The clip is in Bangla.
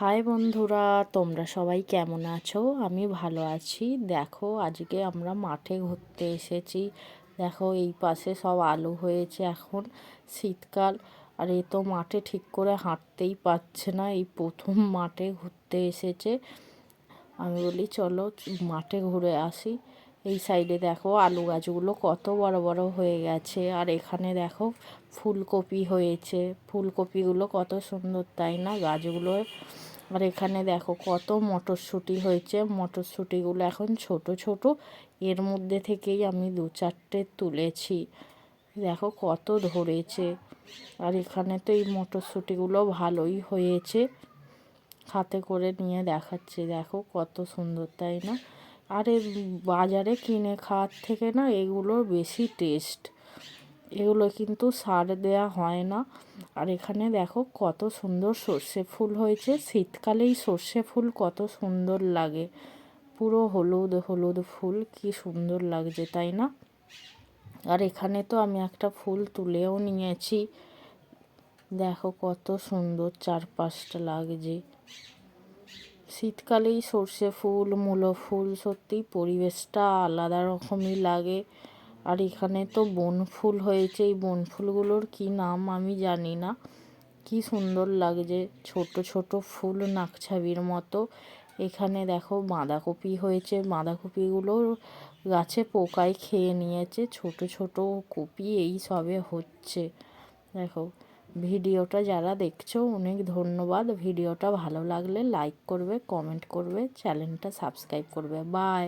হাই বন্ধুরা, তোমরা সবাই কেমন আছো? আমি ভালো আছি। দেখো, আজকে আমরা মাঠে ঘুরতে এসেছি। দেখো, এই পাশে সব আলু হয়েছে। এখন শীতকাল, আর এ তো মাঠে ঠিক করে হাঁটতেই পারছে না, এই প্রথম মাঠে ঘুরতে এসেছে। আমি বলি চলো মাঠে ঘুরে আসি। এই সাইডে দেখো আলু গাছগুলো কত বড় বড় হয়ে গেছে, আর এখানে দেখো ফুলকপি হয়েছে। ফুলকপিগুলো কত সুন্দর, তাই না, গাছগুলো। আর এখানে দেখো কত মটরশুঁটি হয়েছে। মটরশুঁটিগুলো এখন ছোট ছোট, এর মধ্যে থেকেই আমি 2-4টে তুলেছি। দেখো কত ধরেছে। আর এখানে তো এই মটরশুঁটিগুলো ভালোই হয়েছে। হাতে করে নিয়ে দেখাচ্ছে, দেখো কত সুন্দর, তাই না। আর এই বাজারে কিনে খাওয়ার থেকে না এগুলোর বেশি টেস্ট। এগুলো কিন্তু সার দেয়া হয় না। আর এখানে দেখো কত সুন্দর সর্ষে ফুল হয়েছে। শীতকালেই সর্ষে ফুল কত সুন্দর লাগে, পুরো হলুদ হলুদ ফুল, কি সুন্দর লাগছে, তাই না। আর এখানে তো আমি একটা ফুল তুলেও নিয়েছি। দেখো কত সুন্দর 4-5টা লাগছে। শীতকালেই সর্ষে ফুল, মূলো ফুল, সত্যিই পরিবেশটা আলাদা রকমই লাগে। আর এখানে তো বনফুল হয়েছে। এই বনফুলগুলোর কি নাম আমি জানি না, কি সুন্দর লাগছে, ছোট ছোট ফুল নাকছাবির মতো। এখানে দেখো বাঁধাকপি হয়েছে। বাঁধাকপিগুলো গাছে পোকায় খেয়ে নিয়েছে। ছোট ছোট কপি এই সবে হচ্ছে। দেখো, ভিডিওটা যারা দেখছো অনেক ধন্যবাদ। ভিডিওটা ভালো লাগলে লাইক করবে, কমেন্ট করবে, চ্যানেলটা সাবস্ক্রাইব করবে। বাই।